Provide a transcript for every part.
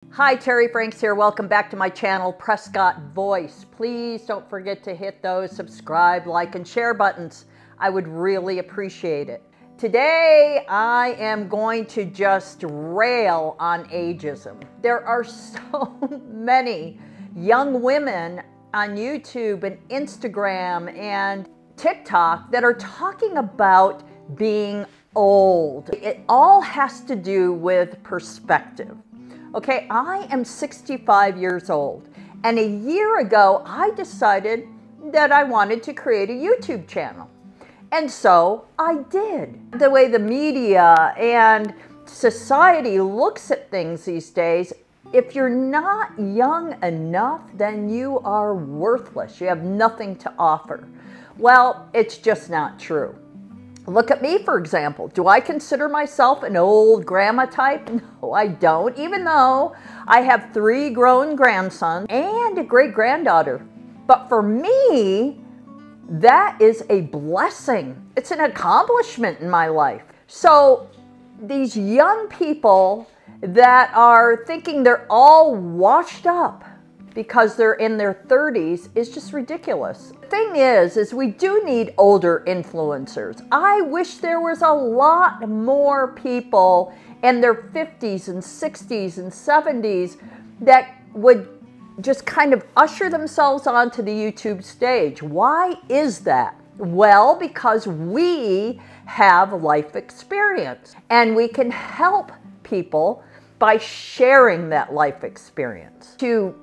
Hi, Terry Franks here. Welcome back to my channel, Prescott Voice. Please don't forget to hit those subscribe, like, and share buttons. I would really appreciate it. Today, I am going to just rail on ageism. There are so many young women on YouTube and Instagram and TikTok that are talking about being old. It all has to do with perspective. Okay, I am 65 years old, and a year ago, I decided that I wanted to create a YouTube channel. And so I did. The way the media and society looks at things these days, if you're not young enough, then you are worthless. You have nothing to offer. Well, it's just not true. Look at me, for example. Do I consider myself an old grandma type? No, I don't, even though I have 3 grown grandsons and a great-granddaughter. But for me, that is a blessing. It's an accomplishment in my life. So these young people that are thinking they're all washed up because they're in their 30s is just ridiculous. The thing is we do need older influencers. I wish there was a lot more people in their 50s and 60s and 70s that would just kind of usher themselves onto the YouTube stage. Why is that? Well, because we have life experience and we can help people by sharing that life experience to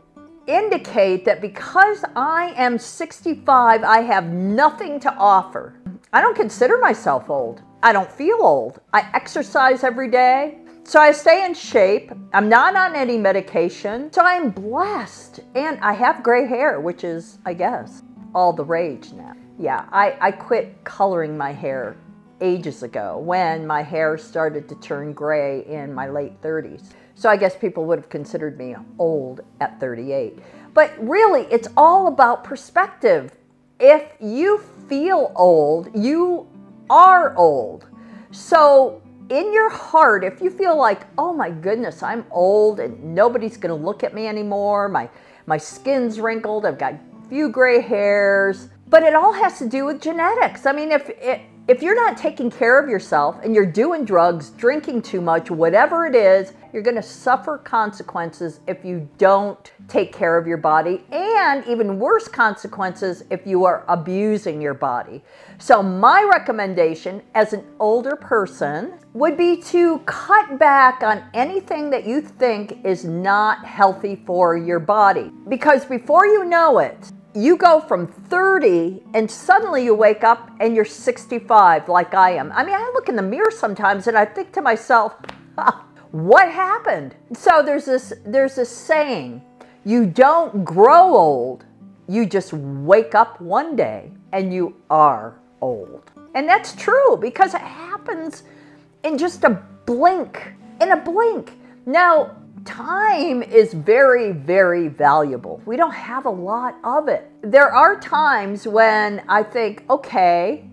indicate that because I am 65, I have nothing to offer. I don't consider myself old. I don't feel old. I exercise every day, so I stay in shape. I'm not on any medication, so I'm blessed. And I have gray hair, which is, I guess, all the rage now. Yeah, I quit coloring my hair ages ago when my hair started to turn gray in my late 30s. So I guess people would have considered me old at 38. But really, it's all about perspective. If you feel old, you are old. So in your heart, if you feel like, oh my goodness, I'm old and nobody's gonna look at me anymore, my skin's wrinkled, I've got a few gray hairs, but it all has to do with genetics. I mean, if you're not taking care of yourself and you're doing drugs, drinking too much, whatever it is, you're going to suffer consequences if you don't take care of your body, and even worse consequences if you are abusing your body. So my recommendation as an older person would be to cut back on anything that you think is not healthy for your body. Because before you know it, you go from 30 and suddenly you wake up and you're 65 like I am. I mean, I look in the mirror sometimes and I think to myself, what happened? So there's this saying, you don't grow old, you just wake up one day and you are old. And that's true because it happens in just a blink, in a blink. Now, time is very, very valuable. We don't have a lot of it. There are times when I think, okay,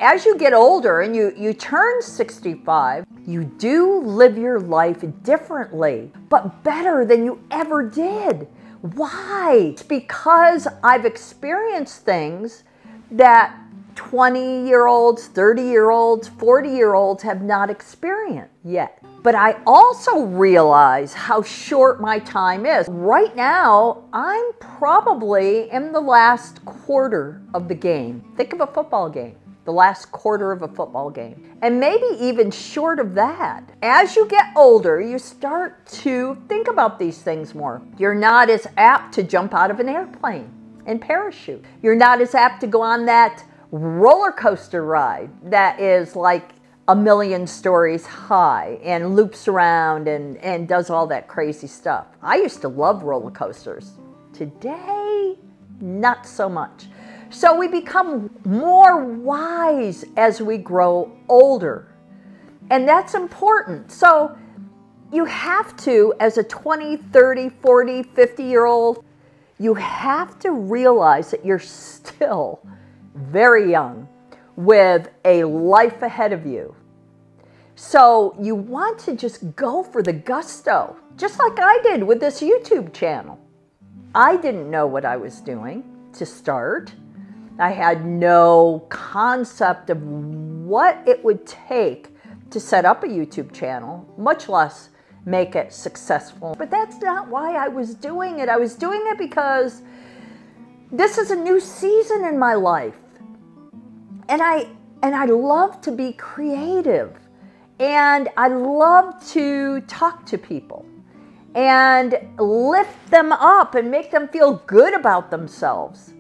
as you get older and you turn 65, you do live your life differently, but better than you ever did. Why? It's because I've experienced things that 20-year-olds, 30-year-olds, 40-year-olds have not experienced yet. But I also realize how short my time is. Right now, I'm probably in the last quarter of the game. Think of a football game, the last quarter of a football game, and maybe even short of that. As you get older, you start to think about these things more. You're not as apt to jump out of an airplane and parachute. You're not as apt to go on that roller coaster ride that is like 1,000,000 stories high and loops around and does all that crazy stuff. I used to love roller coasters. Today, not so much. So we become more wise as we grow older. And that's important. So you have to, as a 20, 30, 40, 50-year-old, you have to realize that you're still very young with a life ahead of you. So you want to just go for the gusto, just like I did with this YouTube channel. I didn't know what I was doing to start. I had no concept of what it would take to set up a YouTube channel, much less make it successful. But that's not why I was doing it. I was doing it because this is a new season in my life. And I love to be creative. And I love to talk to people and lift them up and make them feel good about themselves.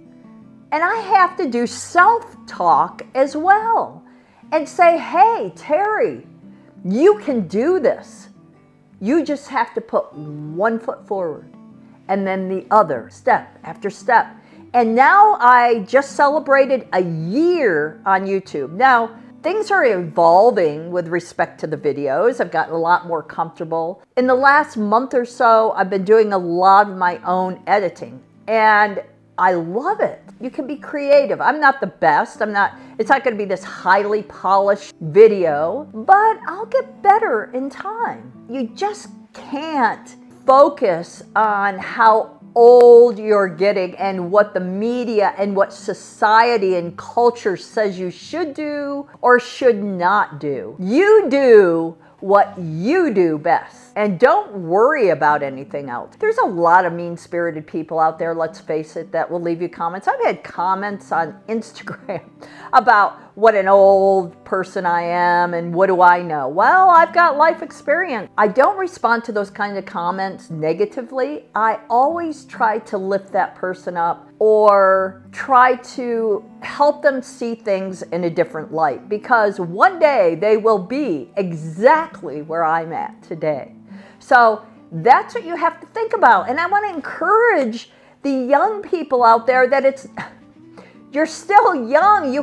And I have to do self-talk as well and say, hey, Terry, you can do this. You just have to put one foot forward and then the other, step after step. And now I just celebrated a year on YouTube. Now, things are evolving with respect to the videos. I've gotten a lot more comfortable. In the last month or so, I've been doing a lot of my own editing, and I love it. You can be creative. I'm not the best. It's not going to be this highly polished video, but I'll get better in time. You just can't focus on how old you're getting and what the media and what society and culture says you should do or should not do. You do what you do best and don't worry about anything else. There's a lot of mean-spirited people out there, let's face it, that will leave you comments. I've had comments on Instagram about what an old person I am and what do I know. Well, I've got life experience. I don't respond to those kind of comments negatively. I always try to lift that person up or try to help them see things in a different light, because one day they will be exactly where I'm at today. So that's what you have to think about. And I want to encourage the young people out there that you're still young. You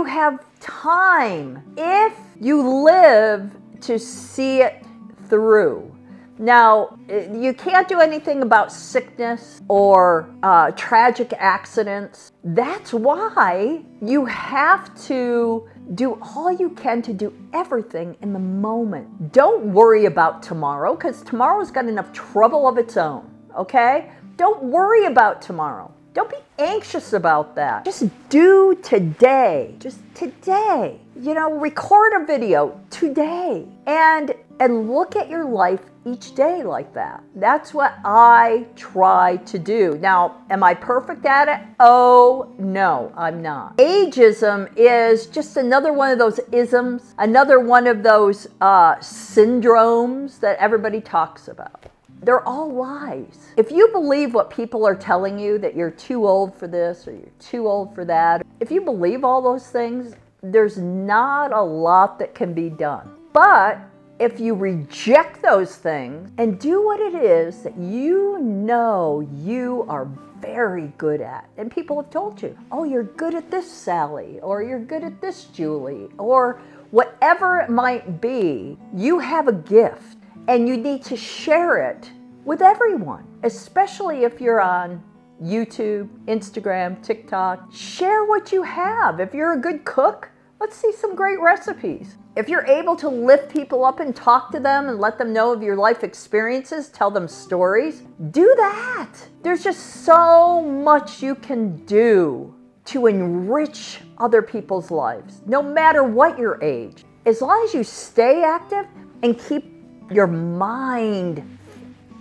have time if you live to see it through. Now, you can't do anything about sickness or tragic accidents. That's why you have to do all you can to do everything in the moment. Don't worry about tomorrow, because tomorrow's got enough trouble of its own, okay? Don't worry about tomorrow. Don't be anxious about that. Just do today. Just today. You know, record a video today and look at your life each day like that. That's what I try to do. Now, am I perfect at it? Oh, no, I'm not. Ageism is just another one of those isms, another one of those syndromes that everybody talks about. They're all lies. If you believe what people are telling you, that you're too old for this or you're too old for that, if you believe all those things, there's not a lot that can be done. But if you reject those things and do what it is that you know you are very good at, and people have told you, oh, you're good at this, Sally, or you're good at this, Julie, or whatever it might be, you have a gift and you need to share it with everyone, especially if you're on YouTube, Instagram, TikTok. Share what you have. If you're a good cook, let's see some great recipes. If you're able to lift people up and talk to them and let them know of your life experiences, tell them stories, do that. There's just so much you can do to enrich other people's lives, no matter what your age. As long as you stay active and keep your mind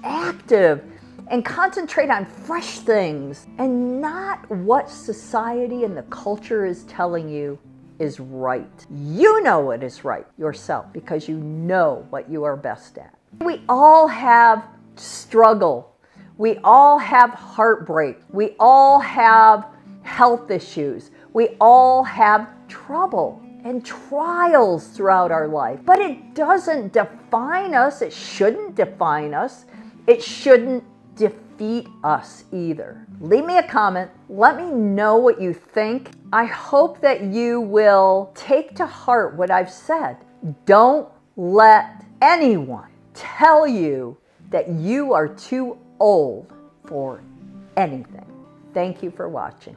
active and concentrate on fresh things and not what society and the culture is telling you is right. You know what is right yourself because you know what you are best at. We all have struggle. We all have heartbreak. We all have health issues. We all have trouble and trials throughout our life. But it doesn't define us. It shouldn't define us. It shouldn't defeat us either. Leave me a comment. Let me know what you think. I hope that you will take to heart what I've said. Don't let anyone tell you that you are too old for anything. Thank you for watching.